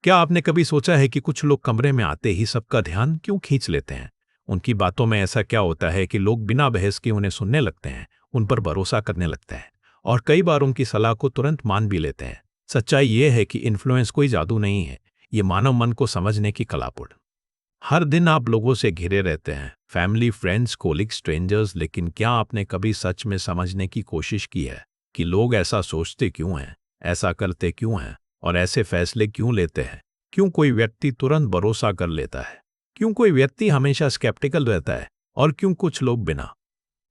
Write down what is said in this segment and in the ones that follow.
क्या आपने कभी सोचा है कि कुछ लोग कमरे में आते ही सबका ध्यान क्यों खींच लेते हैं? उनकी बातों में ऐसा क्या होता है कि लोग बिना बहस के उन्हें सुनने लगते हैं, उन पर भरोसा करने लगते हैं और कई बार उनकी सलाह को तुरंत मान भी लेते हैं? सच्चाई ये है कि इन्फ्लुएंस कोई जादू नहीं है, ये मानव मन को समझने की कलापुड़। हर दिन आप लोगों से घिरे रहते हैं, फैमिली, फ्रेंड्स, कोलिग, स्ट्रेंजर्स, लेकिन क्या आपने कभी सच में समझने की कोशिश की है कि लोग ऐसा सोचते क्यों हैं, ऐसा करते क्यों हैं और ऐसे फैसले क्यों लेते हैं? क्यों कोई व्यक्ति तुरंत भरोसा कर लेता है, क्यों कोई व्यक्ति हमेशा स्केप्टिकल रहता है और क्यों कुछ लोग बिना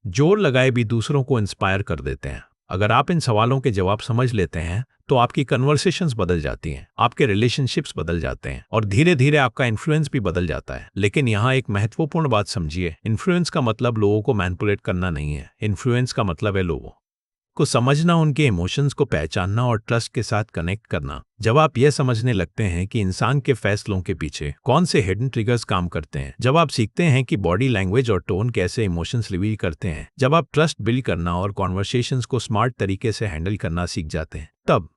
जोर लगाए भी दूसरों को इंस्पायर कर देते हैं? अगर आप इन सवालों के जवाब समझ लेते हैं तो आपकी कन्वर्सेशंस बदल जाती हैं, आपके रिलेशनशिप्स बदल जाते हैं और धीरे धीरे आपका इन्फ्लुएंस भी बदल जाता है। लेकिन यहाँ एक महत्वपूर्ण बात समझिए, इन्फ्लुएंस का मतलब लोगों को मैनिपुलेट करना नहीं है। इन्फ्लुएंस का मतलब है लोगों को समझना, उनके इमोशंस को पहचानना और ट्रस्ट के साथ कनेक्ट करना। जब आप यह समझने लगते हैं कि इंसान के फैसलों के पीछे कौन से हिडन ट्रिगर्स काम करते हैं, जब आप सीखते हैं कि बॉडी लैंग्वेज और टोन कैसे इमोशंस रिवील करते हैं, जब आप ट्रस्ट बिल्ड करना और कॉन्वर्सेशंस को स्मार्ट तरीके से हैंडल करना सीख जाते हैं, तब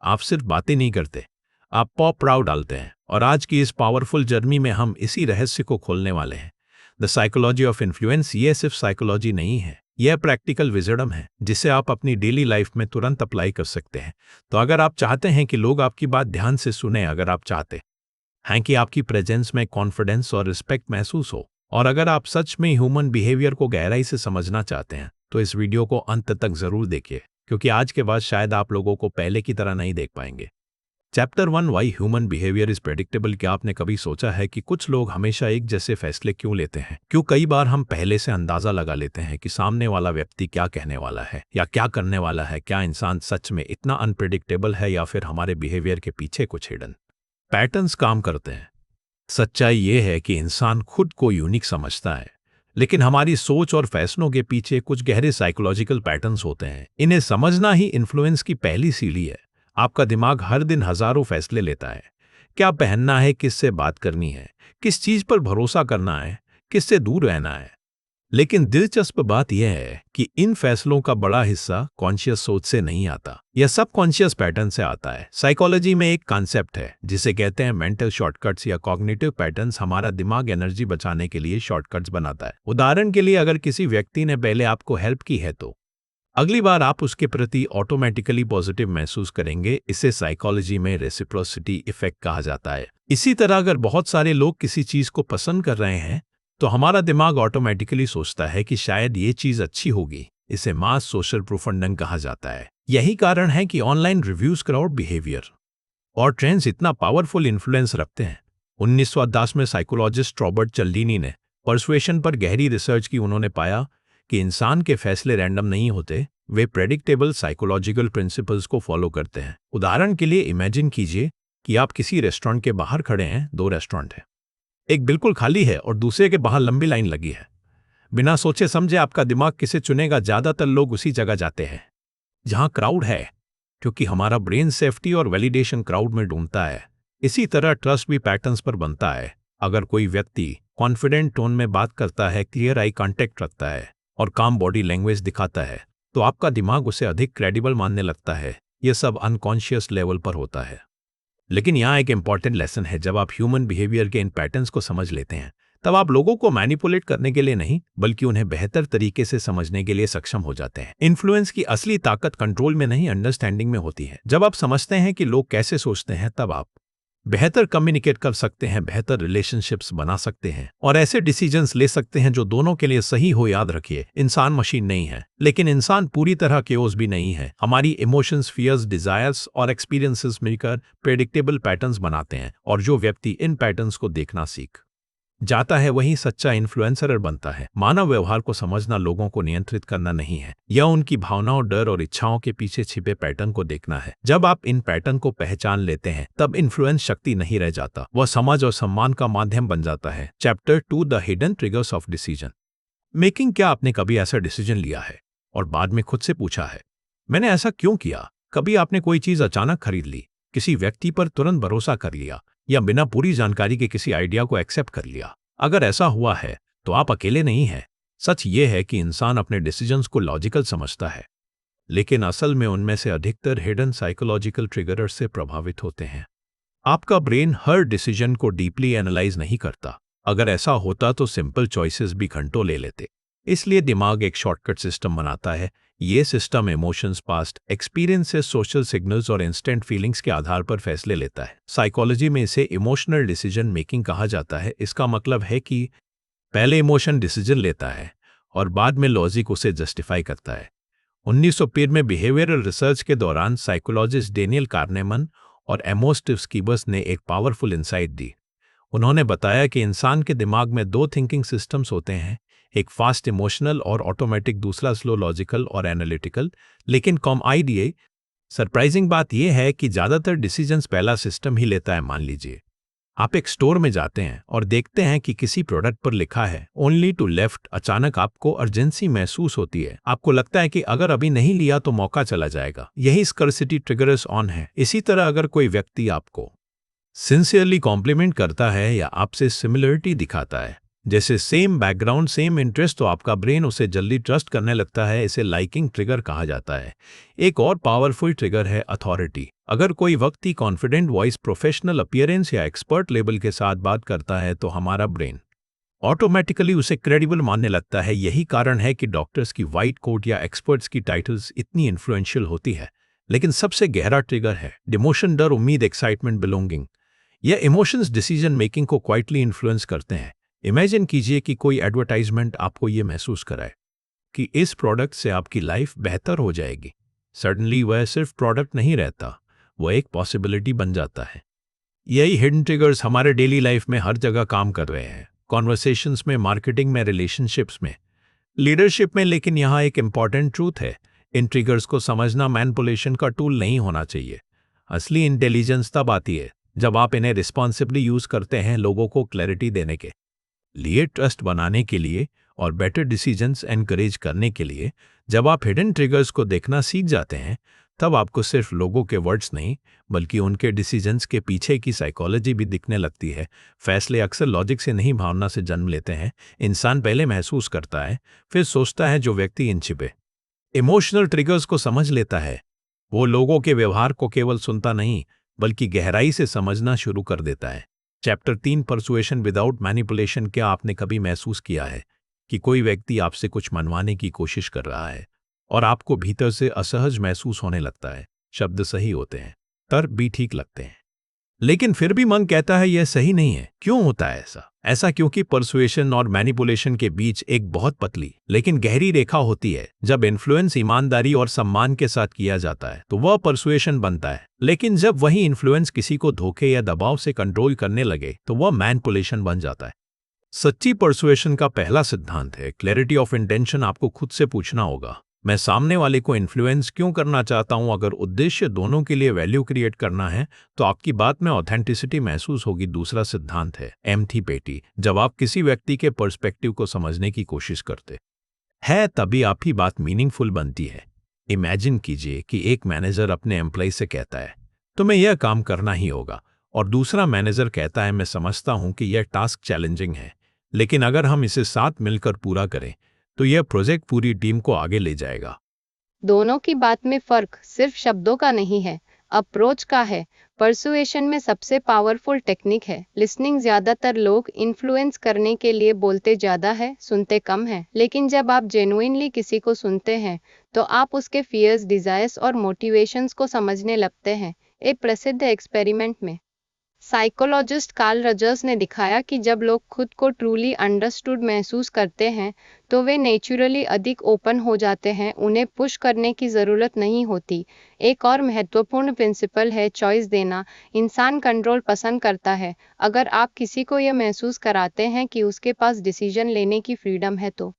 आप सिर्फ बातें नहीं करते, आप पॉप राव डालते हैं। और आज की इस पावरफुल जर्नी में हम इसी रहस्य को खोलने वाले हैं, द साइकोलॉजी ऑफ इन्फ्लुएंस। ये सिर्फ साइकोलॉजी नहीं है, यह प्रैक्टिकल विजडम है जिसे आप अपनी डेली लाइफ में तुरंत अप्लाई कर सकते हैं। तो अगर आप चाहते हैं कि लोग आपकी बात ध्यान से सुने, अगर आप चाहते हैं कि आपकी प्रेजेंस में कॉन्फिडेंस और रिस्पेक्ट महसूस हो, और अगर आप सच में ह्यूमन बिहेवियर को गहराई से समझना चाहते हैं, तो इस वीडियो को अंत तक जरूर देखिए, क्योंकि आज के बाद शायद आप लोगों को पहले की तरह नहीं देख पाएंगे। Chapter 1, why human behaviour is predictable. क्या आपने कभी सोचा है कि कुछ लोग हमेशा एक जैसे फैसले क्यों लेते हैं? क्यों कई बार हम पहले से अंदाजा लगा लेते हैं कि सामने वाला व्यक्ति क्या कहने वाला है या क्या करने वाला है? क्या इंसान सच में इतना अनप्रेडिक्टेबल है या फिर हमारे बिहेवियर के पीछे कुछ हिडन पैटर्न्स काम करते हैं? सच्चाई ये है कि इंसान खुद को यूनिक समझता है, लेकिन हमारी सोच और फैसलों के पीछे कुछ गहरे साइकोलॉजिकल पैटर्न्स होते हैं। इन्हें समझना ही इन्फ्लुएंस की पहली सीढ़ी है। आपका दिमाग हर दिन हजारों फैसले लेता है, क्या पहनना है, किससे बात करनी है, किस चीज पर भरोसा करना है, किससे दूर रहना है। लेकिन दिलचस्प बात यह है कि इन फैसलों का बड़ा हिस्सा कॉन्शियस सोच से नहीं आता, यह सब कॉन्शियस पैटर्न से आता है। साइकोलॉजी में एक कॉन्सेप्ट है जिसे कहते हैं मेंटल शॉर्टकट्स या कॉग्निटिव पैटर्न्स। हमारा दिमाग एनर्जी बचाने के लिए शॉर्टकट्स बनाता है। उदाहरण के लिए, अगर किसी व्यक्ति ने पहले आपको हेल्प की है तो अगली बार आप उसके प्रति ऑटोमेटिकली पॉजिटिव महसूस करेंगे। इसे साइकोलॉजी में रेसिप्रोसिटी इफेक्ट कहा जाता है। इसी तरह अगर बहुत सारे लोग किसी चीज को पसंद कर रहे हैं तो हमारा दिमाग ऑटोमेटिकली सोचता है कि शायद ये चीज अच्छी होगी। इसे मास सोशल प्रूफंडंग कहा जाता है। यही कारण है कि ऑनलाइन रिव्यूज, क्राउड बिहेवियर और ट्रेंड्स इतना पावरफुल इन्फ्लुएंस रखते हैं। 1910 में साइकोलॉजिस्ट रॉबर्ट चिल्डिनी ने पर्सुएशन पर गहरी रिसर्च की। उन्होंने पाया कि इंसान के फैसले रैंडम नहीं होते, वे प्रेडिक्टेबल साइकोलॉजिकल प्रिंसिपल्स को फॉलो करते हैं। उदाहरण के लिए इमेजिन कीजिए कि आप किसी रेस्टोरेंट के बाहर खड़े हैं। दो रेस्टोरेंट हैं, एक बिल्कुल खाली है और दूसरे के बाहर लंबी लाइन लगी है। बिना सोचे समझे आपका दिमाग किसे चुनेगा? ज्यादातर लोग उसी जगह जाते हैं जहां क्राउड है, क्योंकि हमारा ब्रेन सेफ्टी और वैलिडेशन क्राउड में ढूंढता है। इसी तरह ट्रस्ट भी पैटर्न्स पर बनता है। अगर कोई व्यक्ति कॉन्फिडेंट टोन में बात करता है, क्लियर आई कांटेक्ट रखता है और काम बॉडी लैंग्वेज दिखाता है, तो आपका दिमाग उसे अधिक क्रेडिबल मानने लगता है। यह सब अनकॉन्शियस लेवल पर होता है। लेकिन यहाँ एक इंपॉर्टेंट लेसन है, जब आप ह्यूमन बिहेवियर के इन पैटर्न्स को समझ लेते हैं, तब आप लोगों को मैनिपुलेट करने के लिए नहीं, बल्कि उन्हें बेहतर तरीके से समझने के लिए सक्षम हो जाते हैं। इन्फ्लुएंस की असली ताकत कंट्रोल में नहीं, अंडरस्टैंडिंग में होती है। जब आप समझते हैं कि लोग कैसे सोचते हैं, तब आप बेहतर कम्युनिकेट कर सकते हैं, बेहतर रिलेशनशिप्स बना सकते हैं और ऐसे डिसीजंस ले सकते हैं जो दोनों के लिए सही हो। याद रखिए, इंसान मशीन नहीं है, लेकिन इंसान पूरी तरह केओस भी नहीं है। हमारी इमोशंस, फियर्स, डिजायर्स और एक्सपीरियंसेस मिलकर प्रेडिक्टेबल पैटर्न्स बनाते हैं, और जो व्यक्ति इन पैटर्न्स को देखना सीख जाता है वही सच्चा इन्फ्लुएंसर बनता है। मानव व्यवहार को समझना लोगों को नियंत्रित करना नहीं है, यह उनकी भावनाओं, डर और इच्छाओं के पीछे छिपे पैटर्न को देखना है। जब आप इन पैटर्न को पहचान लेते हैं, तब इन्फ्लुएंस शक्ति नहीं रह जाता, वह समझ और सम्मान का माध्यम बन जाता है। Chapter 2, the hidden triggers of decision making. क्या आपने कभी ऐसा डिसीजन लिया है और बाद में खुद से पूछा है, मैंने ऐसा क्यों किया? कभी आपने कोई चीज अचानक खरीद ली, किसी व्यक्ति पर तुरंत भरोसा कर लिया, या बिना पूरी जानकारी के किसी आइडिया को एक्सेप्ट कर लिया? अगर ऐसा हुआ है तो आप अकेले नहीं हैं। सच ये है कि इंसान अपने डिसीजंस को लॉजिकल समझता है, लेकिन असल में उनमें से अधिकतर हिडन साइकोलॉजिकल ट्रिगर्स से प्रभावित होते हैं। आपका ब्रेन हर डिसीजन को डीपली एनालाइज नहीं करता। अगर ऐसा होता तो सिंपल चॉइसेस भी घंटों ले लेते। इसलिए दिमाग एक शॉर्टकट सिस्टम बनाता है। ये system emotions, past experiences, social signals और इंस्टेंट फीलिंग्स के आधार पर फैसले लेता है। साइकोलॉजी में इसे इमोशनल डिसीजन मेकिंग कहा जाता है। इसका मतलब है कि पहले इमोशन डिसीजन लेता है और बाद में लॉजिक उसे जस्टिफाई करता है। 1930 में बिहेवियरल रिसर्च के दौरान साइकोलॉजिस्ट डेनियल कार्नेमन और एमोस टिव्स्कीबस ने एक पावरफुल इंसाइट दी। उन्होंने बताया कि इंसान के दिमाग में दो थिंकिंग सिस्टम्स होते हैं, एक फास्ट इमोशनल और ऑटोमेटिक, दूसरा स्लो लॉजिकल और एनालिटिकल, लेकिन कॉम आईडिया। सरप्राइजिंग बात यह है कि ज़्यादातर डिसीजंस पहला सिस्टम ही लेता है। मान लीजिए आप एक स्टोर में जाते हैं और देखते हैं कि किसी प्रोडक्ट पर लिखा है ओनली टू लेफ्ट। अचानक आपको अर्जेंसी महसूस होती है। आपको लगता है कि अगर अभी नहीं लिया तो मौका चला जाएगा। यही स्कर्सिटी ट्रिगर्स ऑन है। इसी तरह अगर कोई व्यक्ति आपको सिंसियरली कॉम्प्लीमेंट करता है या आपसे सिमिलरिटी दिखाता है, जैसे सेम बैकग्राउंड, सेम इंटरेस्ट, तो आपका ब्रेन उसे जल्दी ट्रस्ट करने लगता है। इसे लाइकिंग ट्रिगर कहा जाता है। एक और पावरफुल ट्रिगर है अथॉरिटी। अगर कोई व्यक्ति कॉन्फिडेंट वॉइस, प्रोफेशनल अपीयरेंस या एक्सपर्ट लेवल के साथ बात करता है तो हमारा ब्रेन ऑटोमेटिकली उसे क्रेडिबल मानने लगता है। यही कारण है कि डॉक्टर्स की वाइट कोट या एक्सपर्ट्स की टाइटल्स इतनी इन्फ्लुएंशियल होती है। लेकिन सबसे गहरा ट्रिगर है डिमोशन, डर, उम्मीद, एक्साइटमेंट, बिलोंगिंग। यह इमोशंस डिसीजन मेकिंग को क्वाइटली इन्फ्लुएंस करते हैं। इमेजिन कीजिए कि कोई एडवर्टाइजमेंट आपको यह महसूस कराए कि इस प्रोडक्ट से आपकी लाइफ बेहतर हो जाएगी। सडनली वह सिर्फ प्रोडक्ट नहीं रहता, वह एक पॉसिबिलिटी बन जाता है। यही हिडन ट्रिगर्स हमारे डेली लाइफ में हर जगह काम कर रहे हैं। कॉन्वर्सेशंस में, मार्केटिंग में, रिलेशनशिप्स में, लीडरशिप में। लेकिन यहाँ एक इंपॉर्टेंट ट्रूथ है, इन ट्रिगर्स को समझना मैनिपुलेशन का टूल नहीं होना चाहिए। असली इंटेलिजेंस तब आती है जब आप इन्हें रिस्पॉन्सिबली यूज करते हैं, लोगों को क्लैरिटी देने के लिए, ट्रस्ट बनाने के लिए और बेटर डिसीजंस एनकरेज करने के लिए। जब आप हिडन ट्रिगर्स को देखना सीख जाते हैं, तब आपको सिर्फ लोगों के वर्ड्स नहीं बल्कि उनके डिसीजंस के पीछे की साइकोलॉजी भी दिखने लगती है। फैसले अक्सर लॉजिक से नहीं, भावना से जन्म लेते हैं। इंसान पहले महसूस करता है, फिर सोचता है। जो व्यक्ति इन छिपे इमोशनल ट्रिगर्स को समझ लेता है, वो लोगों के व्यवहार को केवल सुनता नहीं बल्कि गहराई से समझना शुरू कर देता है। Chapter 3, persuasion without manipulation. क्या आपने कभी महसूस किया है कि कोई व्यक्ति आपसे कुछ मनवाने की कोशिश कर रहा है और आपको भीतर से असहज महसूस होने लगता है? शब्द सही होते हैं, तर्क भी ठीक लगते हैं, लेकिन फिर भी मन कहता है यह सही नहीं है। क्यों होता है ऐसा क्योंकि परसुएशन और मैनिपुलेशन के बीच एक बहुत पतली लेकिन गहरी रेखा होती है। जब इन्फ्लुएंस ईमानदारी और सम्मान के साथ किया जाता है तो वह परसुएशन बनता है, लेकिन जब वही इन्फ्लुएंस किसी को धोखे या दबाव से कंट्रोल करने लगे तो वह मैनिपुलेशन बन जाता है। सच्ची परसुएशन का पहला सिद्धांत है क्लैरिटी ऑफ इंटेंशन। आपको खुद से पूछना होगा, मैं सामने वाले को इन्फ्लुएंस क्यों करना चाहता हूं? अगर उद्देश्य दोनों के लिए वैल्यू क्रिएट करना है तो आपकी बात में ऑथेंटिसिटी महसूस होगी। दूसरा सिद्धांत है एम्पैथी। जब आप किसी व्यक्ति के पर्सपेक्टिव को समझने की कोशिश करते हैं, तभी आपकी बात मीनिंगफुल बनती है। इमेजिन कीजिए कि एक मैनेजर अपने एम्प्लॉय से कहता है तुम्हें यह काम करना ही होगा, और दूसरा मैनेजर कहता है मैं समझता हूं कि यह टास्क चैलेंजिंग है, लेकिन अगर हम इसे साथ मिलकर पूरा करें तो यह प्रोजेक्ट पूरी टीम को आगे ले जाएगा। दोनों की बात में फर्क सिर्फ शब्दों का नहीं है, अप्रोच का है। परसुएशन में सबसे पावरफुल टेक्निक है लिसनिंग। ज्यादातर लोग इन्फ्लुएंस करने के लिए बोलते ज्यादा है, सुनते कम है। लेकिन जब आप जेन्युइनली किसी को सुनते हैं तो आप उसके फियर्स, डिजायर्स और मोटिवेशंस को समझने लगते हैं। एक प्रसिद्ध एक्सपेरिमेंट में साइकोलॉजिस्ट कार्ल रजर्स ने दिखाया कि जब लोग खुद को ट्रूली अंडरस्टूड महसूस करते हैं तो वे नेचुरली अधिक ओपन हो जाते हैं। उन्हें पुश करने की ज़रूरत नहीं होती। एक और महत्वपूर्ण प्रिंसिपल है चॉइस देना। इंसान कंट्रोल पसंद करता है। अगर आप किसी को यह महसूस कराते हैं कि उसके पास डिसीजन लेने की फ्रीडम है तो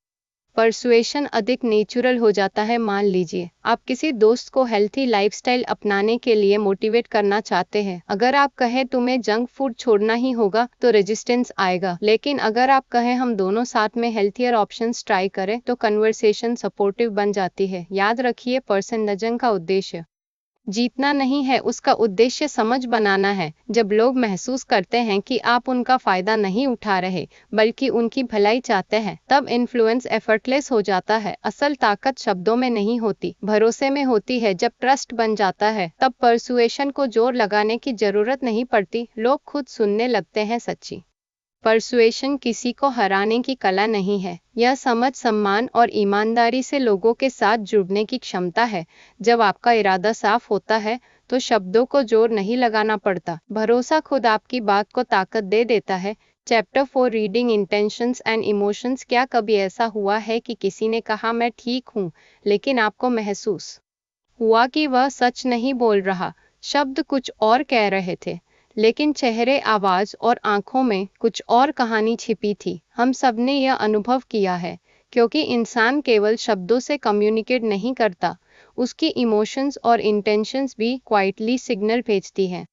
परसुएशन अधिक नेचुरल हो जाता है। मान लीजिए आप किसी दोस्त को हेल्थी लाइफस्टाइल अपनाने के लिए मोटिवेट करना चाहते हैं। अगर आप कहें तुम्हें जंक फूड छोड़ना ही होगा तो रेजिस्टेंस आएगा, लेकिन अगर आप कहें हम दोनों साथ में हेल्थियर ऑप्शंस ट्राई करें तो कन्वर्सेशन सपोर्टिव बन जाती है। याद रखिए, परसुएशन का उद्देश्य जीतना नहीं है, उसका उद्देश्य समझ बनाना है। जब लोग महसूस करते हैं कि आप उनका फायदा नहीं उठा रहे बल्कि उनकी भलाई चाहते हैं, तब इन्फ्लुएंस एफर्टलेस हो जाता है। असल ताकत शब्दों में नहीं होती, भरोसे में होती है। जब ट्रस्ट बन जाता है तब परसुएशन को जोर लगाने की जरूरत नहीं पड़ती, लोग खुद सुनने लगते हैं। सच्ची परसुएशन किसी को हराने की कला नहीं है, यह समझ, सम्मान और ईमानदारी से लोगों के साथ जुड़ने की क्षमता है। जब आपका इरादा साफ होता है तो शब्दों को जोर नहीं लगाना पड़ता, भरोसा खुद आपकी बात को ताकत दे देता है। Chapter 4 reading intentions and emotions. क्या कभी ऐसा हुआ है कि किसी ने कहा मैं ठीक हूँ, लेकिन आपको महसूस हुआ कि वह सच नहीं बोल रहा, शब्द कुछ और कह रहे थे, लेकिन चेहरे, आवाज और आंखों में कुछ और कहानी छिपी थी। हम सबने यह अनुभव किया है, क्योंकि इंसान केवल शब्दों से कम्युनिकेट नहीं करता, उसकी इमोशंस और इंटेंशंस भी क्वाइटली सिग्नल भेजती हैं।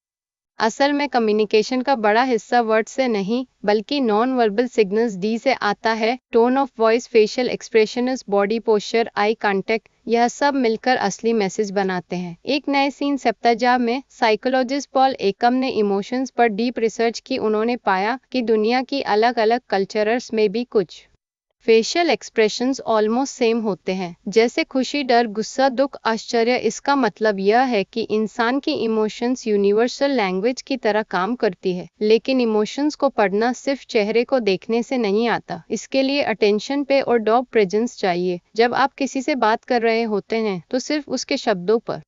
असल में कम्युनिकेशन का बड़ा हिस्सा वर्ड से नहीं बल्कि नॉन वर्बल सिग्नल्स डी से आता है। Tone of voice, facial expressions, body posture, eye contact, यह सब मिलकर असली मैसेज बनाते हैं। एक नए सीन सप्ताह में साइकोलॉजिस्ट पॉल एकम ने इमोशंस पर डीप रिसर्च की। उन्होंने पाया कि दुनिया की अलग अलग कल्चर्स में भी कुछ फेशियल एक्सप्रेशंस ऑलमोस्ट सेम होते हैं, जैसे खुशी, डर, गुस्सा, दुख, आश्चर्य। इसका मतलब यह है कि इंसान की इमोशंस यूनिवर्सल लैंग्वेज की तरह काम करती है। लेकिन इमोशंस को पढ़ना सिर्फ चेहरे को देखने से नहीं आता, इसके लिए अटेंशन पे और डॉग प्रेजेंस चाहिए। जब आप किसी से बात कर रहे होते हैं तो सिर्फ उसके शब्दों पर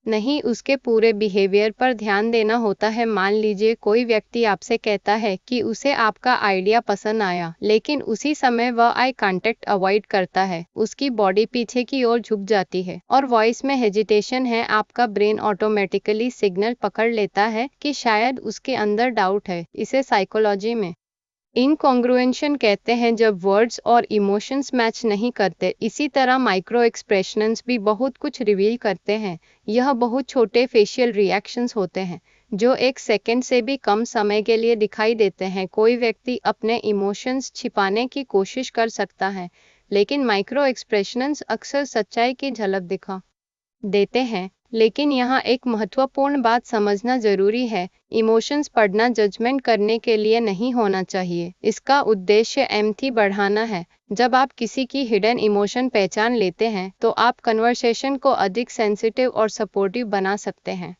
नहीं, उसके पूरे बिहेवियर पर ध्यान देना होता है। मान लीजिए कोई व्यक्ति आपसे कहता है कि उसे आपका आइडिया पसंद आया, लेकिन उसी समय वह आई कांटेक्ट अवॉइड करता है, उसकी बॉडी पीछे की ओर झुक जाती है और वॉइस में हेजिटेशन है। आपका ब्रेन ऑटोमेटिकली सिग्नल पकड़ लेता है कि शायद उसके अंदर डाउट है। इसे साइकोलॉजी में इनकॉन्ग्रुएंशन कहते हैं, जब वर्ड्स और इमोशंस मैच नहीं करते। इसी तरह माइक्रो एक्सप्रेशंस भी बहुत कुछ रिवील करते हैं। यह बहुत छोटे फेशियल रिएक्शंस होते हैं जो 1 सेकंड से भी कम समय के लिए दिखाई देते हैं। कोई व्यक्ति अपने इमोशंस छिपाने की कोशिश कर सकता है, लेकिन माइक्रो एक्सप्रेशंस अक्सर सच्चाई की झलक दिखा देते हैं। लेकिन यहाँ एक महत्वपूर्ण बात समझना जरूरी है, इमोशंस पढ़ना जजमेंट करने के लिए नहीं होना चाहिए। इसका उद्देश्य एम्पैथी बढ़ाना है। जब आप किसी की हिडन इमोशन पहचान लेते हैं तो आप कन्वर्सेशन को अधिक सेंसिटिव और सपोर्टिव बना सकते हैं।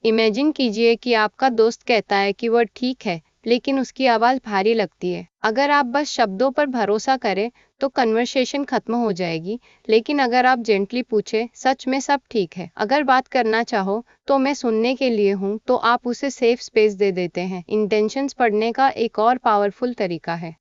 इमेजिन कीजिए कि आपका दोस्त कहता है कि वह ठीक है, लेकिन उसकी आवाज़ भारी लगती है। अगर आप बस शब्दों पर भरोसा करें तो कन्वर्सेशन खत्म हो जाएगी, लेकिन अगर आप जेंटली पूछे, सच में सब ठीक है, अगर बात करना चाहो तो मैं सुनने के लिए हूँ, तो आप उसे सेफ स्पेस दे देते हैं। इंटेंशंस पढ़ने का एक और पावरफुल तरीका है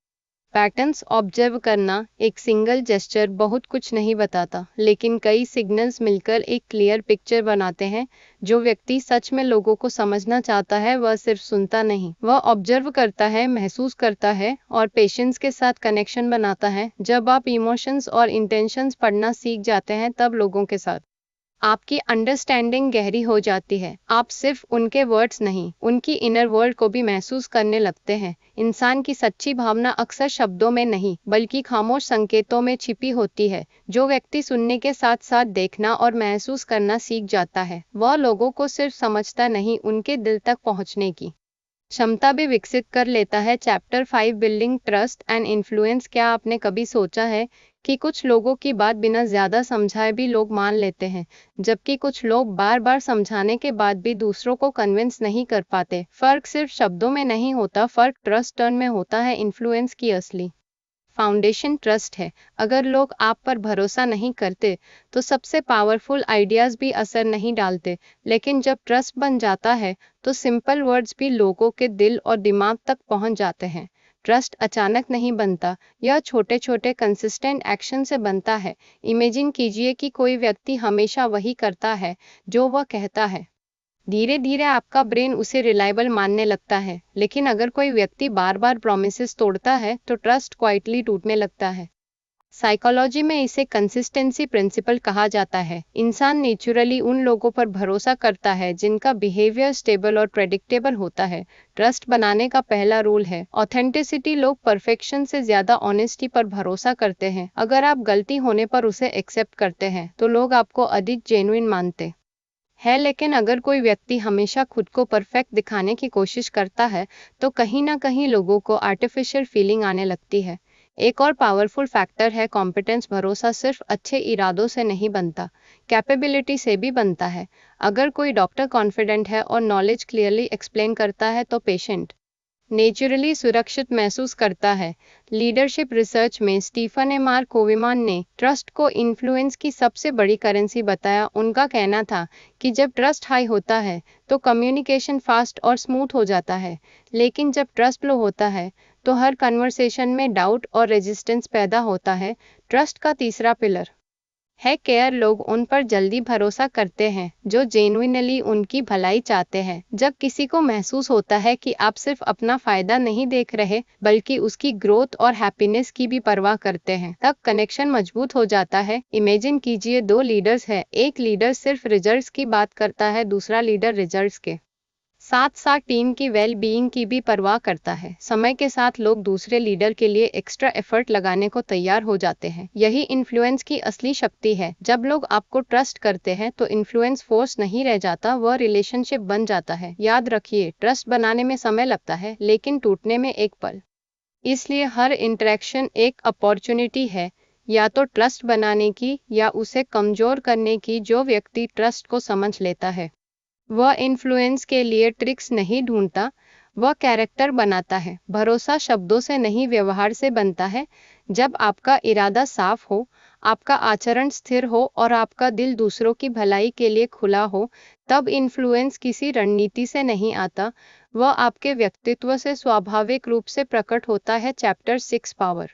पैटर्न्स ऑब्जर्व करना। एक सिंगल जेस्चर बहुत कुछ नहीं बताता, लेकिन कई सिग्नल्स मिलकर एक क्लियर पिक्चर बनाते हैं। जो व्यक्ति सच में लोगों को समझना चाहता है वह सिर्फ सुनता नहीं, वह ऑब्जर्व करता है, महसूस करता है और पेशेंस के साथ कनेक्शन बनाता है। जब आप इमोशंस और इंटेंशंस पढ़ना सीख जाते हैं तब लोगों के साथ आपकी अंडरस्टैंडिंग गहरी हो जाती है। आप सिर्फ उनके वर्ड्स नहीं, उनकी इनर वर्ल्ड को भी महसूस करने लगते हैं। इंसान की सच्ची भावना अक्सर शब्दों में नहीं बल्कि खामोश संकेतों में छिपी होती है। जो व्यक्ति सुनने के साथ साथ देखना और महसूस करना सीख जाता है, वह लोगों को सिर्फ समझता नहीं, उनके दिल तक पहुंचने की क्षमता भी विकसित कर लेता है। Chapter 5 building trust and influence. क्या आपने कभी सोचा है कि कुछ लोगों की बात बिना ज्यादा समझाए भी लोग मान लेते हैं, जबकि कुछ लोग बार बार समझाने के बाद भी दूसरों को कन्विंस नहीं कर पाते? फर्क सिर्फ शब्दों में नहीं होता, फर्क ट्रस्ट टर्न में होता है। इन्फ्लुएंस की असली फाउंडेशन ट्रस्ट है। अगर लोग आप पर भरोसा नहीं करते तो सबसे पावरफुल आइडियाज भी असर नहीं डालते, लेकिन जब ट्रस्ट बन जाता है तो सिंपल वर्ड्स भी लोगों के दिल और दिमाग तक पहुंच जाते हैं। ट्रस्ट अचानक नहीं बनता, यह छोटे छोटे कंसिस्टेंट एक्शन से बनता है। इमेजिन कीजिए कि कोई व्यक्ति हमेशा वही करता है जो वह कहता है। धीरे धीरे आपका ब्रेन उसे रिलायबल मानने लगता है। लेकिन अगर कोई व्यक्ति बार बार प्रॉमिसेस तोड़ता है तो ट्रस्ट क्वाइटली टूटने लगता है। साइकोलॉजी में इसे कंसिस्टेंसी प्रिंसिपल कहा जाता है। इंसान नेचुरली उन लोगों पर भरोसा करता है जिनका बिहेवियर स्टेबल और प्रेडिक्टेबल होता है। ट्रस्ट बनाने का पहला रूल है ऑथेंटिसिटी। लोग परफेक्शन से ज्यादा ऑनेस्टी पर भरोसा करते हैं। अगर आप गलती होने पर उसे एक्सेप्ट करते हैं तो लोग आपको अधिक जेन्युइन मानते है, लेकिन अगर कोई व्यक्ति हमेशा खुद को परफेक्ट दिखाने की कोशिश करता है तो कहीं ना कहीं लोगों को आर्टिफिशियल फीलिंग आने लगती है। एक और पावरफुल फैक्टर है कॉम्पिटेंस। भरोसा सिर्फ अच्छे इरादों से नहीं बनता, कैपेबिलिटी से भी बनता है। अगर कोई डॉक्टर कॉन्फिडेंट है और नॉलेज क्लियरली एक्सप्लेन करता है तो पेशेंट नेचुरली सुरक्षित महसूस करता है। लीडरशिप रिसर्च में स्टीफन एम कोविमान ने ट्रस्ट को इन्फ्लुएंस की सबसे बड़ी करेंसी बताया। उनका कहना था कि जब ट्रस्ट हाई होता है तो कम्युनिकेशन फास्ट और स्मूथ हो जाता है, लेकिन जब ट्रस्ट लो होता है तो हर कन्वर्सेशन में डाउट और रेजिस्टेंस पैदा होता है। ट्रस्ट का तीसरा पिलर है केयर। लोग उन पर जल्दी भरोसा करते हैं जो जेन्युइनली उनकी भलाई चाहते हैं। जब किसी को महसूस होता है कि आप सिर्फ अपना फायदा नहीं देख रहे बल्कि उसकी ग्रोथ और हैप्पीनेस की भी परवाह करते हैं, तब कनेक्शन मजबूत हो जाता है। इमेजिन कीजिए दो लीडर्स हैं, एक लीडर सिर्फ रिजल्ट्स की बात करता है, दूसरा लीडर रिजल्ट्स के साथ साथ टीम की वेल बीइंग की भी परवाह करता है। समय के साथ लोग दूसरे लीडर के लिए एक्स्ट्रा एफर्ट लगाने को तैयार हो जाते हैं। यही इन्फ्लुएंस की असली शक्ति है। जब लोग आपको ट्रस्ट करते हैं तो इन्फ्लुएंस फोर्स नहीं रह जाता, वह रिलेशनशिप बन जाता है। याद रखिए, ट्रस्ट बनाने में समय लगता है लेकिन टूटने में एक पल। इसलिए हर इंटरेक्शन एक अपॉर्चुनिटी है, या तो ट्रस्ट बनाने की या उसे कमजोर करने की। जो व्यक्ति ट्रस्ट को समझ लेता है वह इन्फ्लुएंस के लिए ट्रिक्स नहीं ढूंढता, वह कैरेक्टर बनाता है। भरोसा शब्दों से नहीं व्यवहार से बनता है। जब आपका इरादा साफ हो, आपका आचरण स्थिर हो और आपका दिल दूसरों की भलाई के लिए खुला हो, तब इन्फ्लुएंस किसी रणनीति से नहीं आता, वह आपके व्यक्तित्व से स्वाभाविक रूप से प्रकट होता है। चैप्टर 6 पावर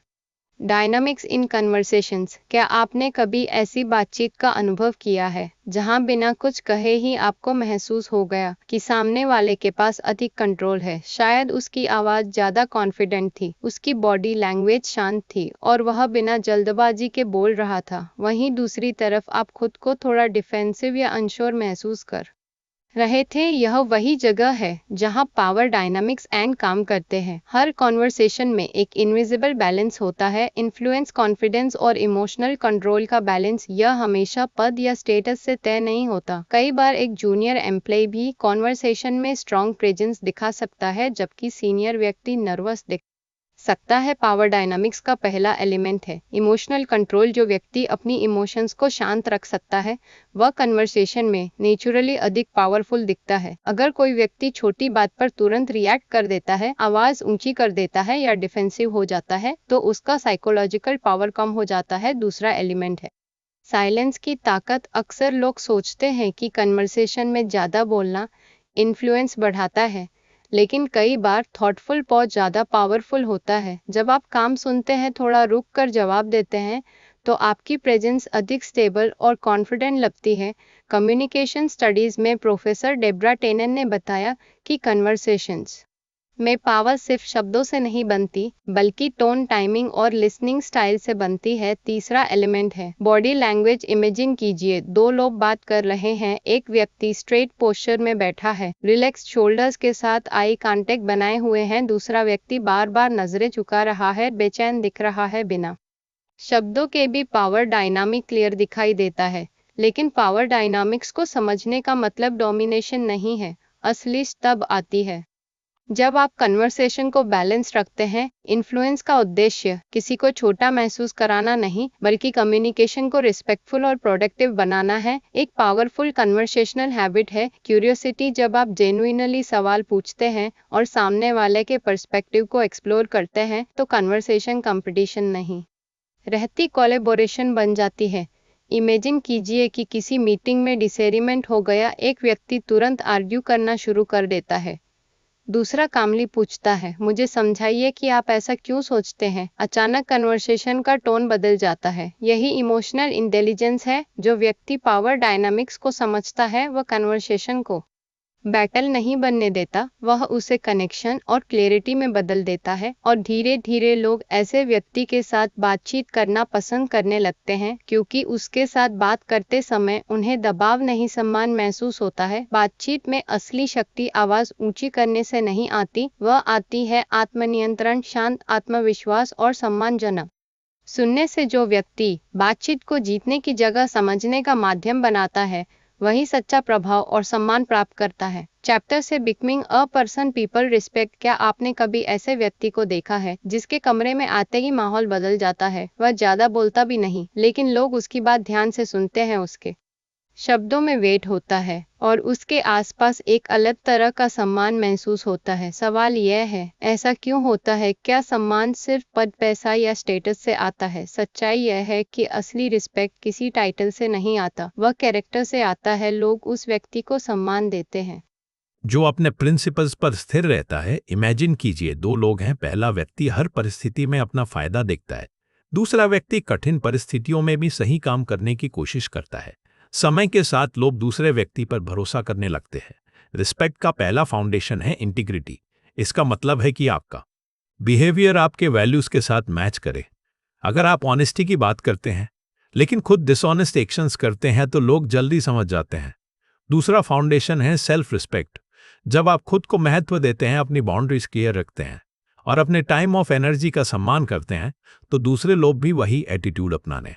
डायनामिक्स इन कन्वर्सेशंस। क्या आपने कभी ऐसी बातचीत का अनुभव किया है जहां बिना कुछ कहे ही आपको महसूस हो गया कि सामने वाले के पास अधिक कंट्रोल है? शायद उसकी आवाज ज्यादा कॉन्फिडेंट थी, उसकी बॉडी लैंग्वेज शांत थी और वह बिना जल्दबाजी के बोल रहा था। वहीं दूसरी तरफ आप खुद को थोड़ा डिफेंसिव या अनश्योर महसूस कर रहे थे। यह वही जगह है जहां पावर डायनामिक्स एंड काम करते हैं। हर कॉन्वर्सेशन में एक इनविजिबल बैलेंस होता है, इन्फ्लुएंस, कॉन्फिडेंस और इमोशनल कंट्रोल का बैलेंस। यह हमेशा पद या स्टेटस से तय नहीं होता। कई बार एक जूनियर एम्प्लॉय भी कॉन्वर्सेशन में स्ट्रॉन्ग प्रेजेंस दिखा सकता है जबकि सीनियर व्यक्ति नर्वस दिख सकता है। पावर डायनामिक्स का पहला एलिमेंट है इमोशनल कंट्रोल। जो व्यक्ति अपनी इमोशंस को शांत रख सकता है वह कन्वर्सेशन में नेचुरली अधिक पावरफुल दिखता है। अगर कोई व्यक्ति छोटी बात पर तुरंत रिएक्ट कर देता है, आवाज ऊंची कर देता है या डिफेंसिव हो जाता है तो उसका साइकोलॉजिकल पावर कम हो जाता है। दूसरा एलिमेंट है साइलेंस की ताकत। अक्सर लोग सोचते हैं कि कन्वर्सेशन में ज्यादा बोलना इन्फ्लुएंस बढ़ाता है, लेकिन कई बार थॉटफुल पॉज ज़्यादा पावरफुल होता है। जब आप काम सुनते हैं, थोड़ा रुक कर जवाब देते हैं, तो आपकी प्रेजेंस अधिक स्टेबल और कॉन्फिडेंट लगती है। कम्युनिकेशन स्टडीज में प्रोफेसर डेब्रा टेनन ने बताया कि कन्वर्सेशंस में पावर सिर्फ शब्दों से नहीं बनती बल्कि टोन, टाइमिंग और लिसनिंग स्टाइल से बनती है। तीसरा एलिमेंट है बॉडी लैंग्वेज। इमेजिन कीजिए दो लोग बात कर रहे हैं, एक व्यक्ति स्ट्रेट पोस्चर में बैठा है, रिलैक्स शोल्डर्स के साथ आई कांटेक्ट बनाए हुए हैं, दूसरा व्यक्ति बार बार नजरें झुका रहा है, बेचैन दिख रहा है। बिना शब्दों के भी पावर डायनामिक क्लियर दिखाई देता है, लेकिन पावर डायनामिक्स को समझने का मतलब डोमिनेशन नहीं है। असली तब आती है जब आप कन्वर्सेशन को बैलेंस रखते हैं। इन्फ्लुएंस का उद्देश्य किसी को छोटा महसूस कराना नहीं बल्कि कम्युनिकेशन को रिस्पेक्टफुल और प्रोडक्टिव बनाना है। एक पावरफुल कन्वर्सेशनल हैबिट है क्यूरियोसिटी। जब आप जेन्युइनली सवाल पूछते हैं और सामने वाले के पर्सपेक्टिव को एक्सप्लोर करते हैं तो कन्वर्सेशन कंपटीशन नहीं रहती, कोलैबोरेशन बन जाती है। इमेजिन कीजिए कि किसी मीटिंग में डिसएग्रीमेंट हो गया, एक व्यक्ति तुरंत आर्ग्यू करना शुरू कर देता है, दूसरा कामली पूछता है, मुझे समझाइए कि आप ऐसा क्यों सोचते हैं। अचानक कन्वर्सेशन का टोन बदल जाता है। यही इमोशनल इंटेलिजेंस है। जो व्यक्ति पावर डायनामिक्स को समझता है वह कन्वर्सेशन को बैटल नहीं बनने देता, वह उसे कनेक्शन और क्लैरिटी में बदल देता है। और धीरे धीरे लोग ऐसे व्यक्ति के साथ बातचीत करना पसंद करने लगते हैं क्योंकि उसके साथ बात करते समय उन्हें दबाव नहीं, सम्मान महसूस होता है। बातचीत में असली शक्ति आवाज ऊंची करने से नहीं आती, वह आती है आत्मनियंत्रण, शांत आत्मविश्वास और सम्मानजनक सुनने से। जो व्यक्ति बातचीत को जीतने की जगह समझने का माध्यम बनाता है वही सच्चा प्रभाव और सम्मान प्राप्त करता है। चैप्टर से becoming a person people respect. क्या आपने कभी ऐसे व्यक्ति को देखा है जिसके कमरे में आते ही माहौल बदल जाता है? वह ज्यादा बोलता भी नहीं, लेकिन लोग उसकी बात ध्यान से सुनते हैं, उसके शब्दों में वेट होता है और उसके आसपास एक अलग तरह का सम्मान महसूस होता है। सवाल यह है, ऐसा क्यों होता है? क्या सम्मान सिर्फ पद, पैसा या स्टेटस से आता है? सच्चाई यह है कि असली रिस्पेक्ट किसी टाइटल से नहीं आता, वह कैरेक्टर से आता है। लोग उस व्यक्ति को सम्मान देते हैं जो अपने प्रिंसिपल्स पर स्थिर रहता है। इमेजिन कीजिए, दो लोग हैं। पहला व्यक्ति हर परिस्थिति में अपना फायदा देखता है, दूसरा व्यक्ति कठिन परिस्थितियों में भी सही काम करने की कोशिश करता है। समय के साथ लोग दूसरे व्यक्ति पर भरोसा करने लगते हैं। रिस्पेक्ट का पहला फाउंडेशन है इंटीग्रिटी। इसका मतलब है कि आपका बिहेवियर आपके वैल्यूज के साथ मैच करे। अगर आप ऑनेस्टी की बात करते हैं लेकिन खुद डिसऑनेस्ट एक्शंस करते हैं तो लोग जल्दी समझ जाते हैं। दूसरा फाउंडेशन है सेल्फ रिस्पेक्ट। जब आप खुद को महत्व देते हैं, अपनी बाउंड्रीज क्लियर रखते हैं और अपने टाइम ऑफ एनर्जी का सम्मान करते हैं, तो दूसरे लोग भी वही एटीट्यूड अपनाने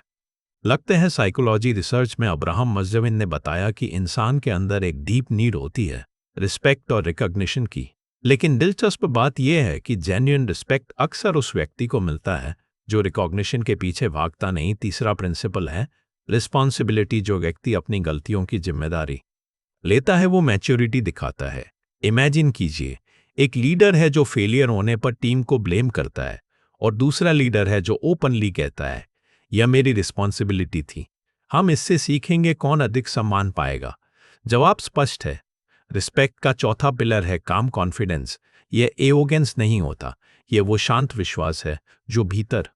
लगते हैं। साइकोलॉजी रिसर्च में अब्राहम मस्ज़विन ने बताया कि इंसान के अंदर एक डीप नीड होती है रिस्पेक्ट और रिकॉग्निशन की। लेकिन दिलचस्प बात यह है कि जेन्युइन रिस्पेक्ट अक्सर उस व्यक्ति को मिलता है जो रिकॉग्निशन के पीछे भागता नहीं। तीसरा प्रिंसिपल है रिस्पॉन्सिबिलिटी। जो व्यक्ति अपनी गलतियों की जिम्मेदारी लेता है वो मैच्योरिटी दिखाता है। इमेजिन कीजिए, एक लीडर है जो फेलियर होने पर टीम को ब्लेम करता है और दूसरा लीडर है जो ओपनली कहता है यह मेरी रिस्पॉन्सिबिलिटी थी। हम इससे सीखेंगे कौन अधिक सम्मान पाएगा। जवाब स्पष्ट है। रिस्पेक्ट का चौथा पिलर है काम कॉन्फिडेंस। यह एरोगेंस नहीं होता, यह वो शांत विश्वास है जो भीतर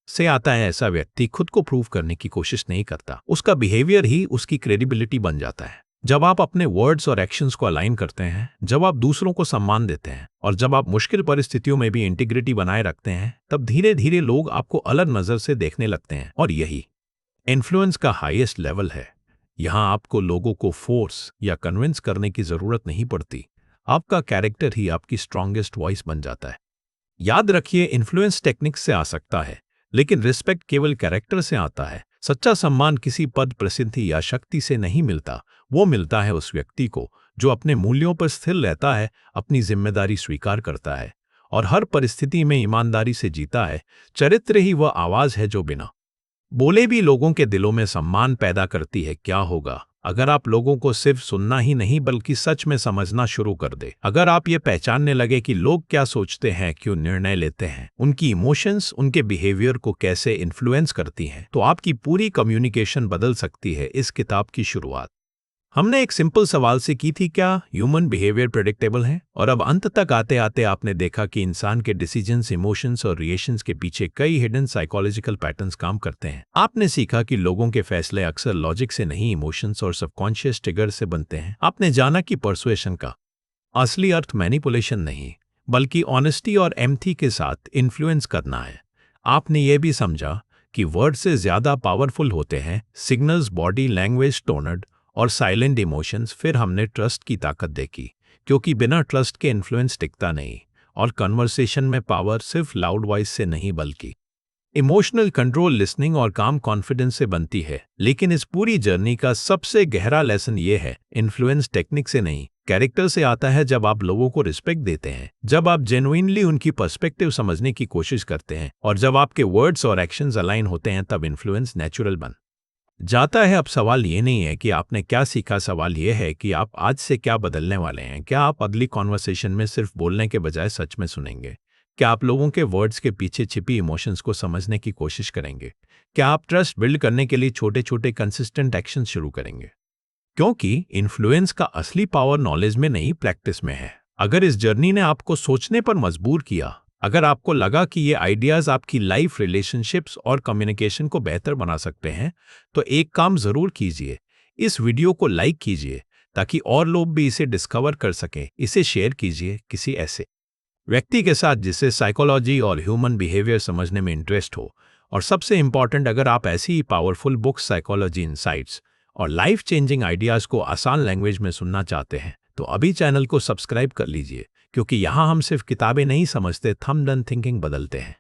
से आता है। ऐसा व्यक्ति खुद को प्रूव करने की कोशिश नहीं करता, उसका बिहेवियर ही उसकी क्रेडिबिलिटी बन जाता है। जब आप अपने वर्ड्स और एक्शंस को अलाइन करते हैं, जब आप दूसरों को सम्मान देते हैं और जब आप मुश्किल परिस्थितियों में भी इंटीग्रिटी बनाए रखते हैं, तब धीरे धीरे लोग आपको अलग नजर से देखने लगते हैं। और यही इन्फ्लुएंस का हाईएस्ट लेवल है। यहां आपको लोगों को फोर्स या कन्विंस करने की जरूरत नहीं पड़ती, आपका कैरेक्टर ही आपकी स्ट्रॉन्गेस्ट वॉइस बन जाता है। याद रखिए, इन्फ्लुएंस टेक्निक से आ सकता है लेकिन रिस्पेक्ट केवल कैरेक्टर से आता है। सच्चा सम्मान किसी पद, प्रसिद्धि या शक्ति से नहीं मिलता, वो मिलता है उस व्यक्ति को जो अपने मूल्यों पर स्थिर रहता है, अपनी जिम्मेदारी स्वीकार करता है और हर परिस्थिति में ईमानदारी से जीता है। चरित्र ही वह आवाज है जो बिना बोले भी लोगों के दिलों में सम्मान पैदा करती है। क्या होगा अगर आप लोगों को सिर्फ सुनना ही नहीं बल्कि सच में समझना शुरू कर दे? अगर आप ये पहचानने लगे कि लोग क्या सोचते हैं, क्यों निर्णय लेते हैं, उनकी इमोशंस उनके बिहेवियर को कैसे इन्फ्लुएंस करती हैं, तो आपकी पूरी कम्युनिकेशन बदल सकती है। इस किताब की शुरुआत हमने एक सिंपल सवाल से की थी, क्या ह्यूमन बिहेवियर प्रेडिक्टेबल है? और अब अंत तक आते आते आपने देखा कि इंसान के डिसीजंस, इमोशंस और रिएक्शंस के पीछे कई हिडन साइकोलॉजिकल पैटर्न्स काम करते हैं। आपने सीखा कि लोगों के फैसले अक्सर लॉजिक से नहीं, इमोशंस और सबकॉन्शियस ट्रिगर से बनते हैं। आपने जाना कि परसुएशन का असली अर्थ मैनिपुलेशन नहीं बल्कि ऑनेस्टी और एम्पैथी के साथ इन्फ्लुएंस करना है। आपने ये भी समझा कि वर्ड से ज्यादा पावरफुल होते हैं सिग्नल्स, बॉडी लैंग्वेज, टोनड और साइलेंट इमोशंस। फिर हमने ट्रस्ट की ताकत देखी, क्योंकि बिना ट्रस्ट के इन्फ्लुएंस टिकता नहीं और कन्वर्सेशन में पावर सिर्फ लाउड वॉइस से नहीं बल्कि इमोशनल कंट्रोल, लिसनिंग और काम कॉन्फिडेंस से बनती है। लेकिन इस पूरी जर्नी का सबसे गहरा लेसन ये है, इन्फ्लुएंस टेक्निक से नहीं कैरेक्टर से आता है। जब आप लोगों को रिस्पेक्ट देते हैं, जब आप जेन्युइनली उनकी पर्सपेक्टिव समझने की कोशिश करते हैं और जब आपके वर्ड्स और एक्शंस अलाइन होते हैं, तब इन्फ्लुएंस नेचुरल बन जाता है। अब सवाल ये नहीं है कि आपने क्या सीखा, सवाल ये है कि आप आज से क्या बदलने वाले हैं। क्या आप अगली कॉन्वर्सेशन में सिर्फ बोलने के बजाय सच में सुनेंगे? क्या आप लोगों के वर्ड्स के पीछे छिपी इमोशंस को समझने की कोशिश करेंगे? क्या आप ट्रस्ट बिल्ड करने के लिए छोटे छोटे कंसिस्टेंट एक्शन शुरू करेंगे? क्योंकि इन्फ्लुएंस का असली पावर नॉलेज में नहीं, प्रैक्टिस में है। अगर इस जर्नी ने आपको सोचने पर मजबूर किया, अगर आपको लगा कि ये आइडियाज आपकी लाइफ, रिलेशनशिप्स और कम्युनिकेशन को बेहतर बना सकते हैं, तो एक काम जरूर कीजिए, इस वीडियो को लाइक कीजिए ताकि और लोग भी इसे डिस्कवर कर सकें। इसे शेयर कीजिए किसी ऐसे व्यक्ति के साथ जिसे साइकोलॉजी और ह्यूमन बिहेवियर समझने में इंटरेस्ट हो। और सबसे इंपॉर्टेंट, अगर आप ऐसी ही पावरफुल बुक्स, साइकोलॉजी इनसाइट्स और लाइफ चेंजिंग आइडियाज को आसान लैंग्वेज में सुनना चाहते हैं, तो अभी चैनल को सब्सक्राइब कर लीजिए, क्योंकि यहाँ हम सिर्फ किताबें नहीं समझते, थंब डन थिंकिंग बदलते हैं।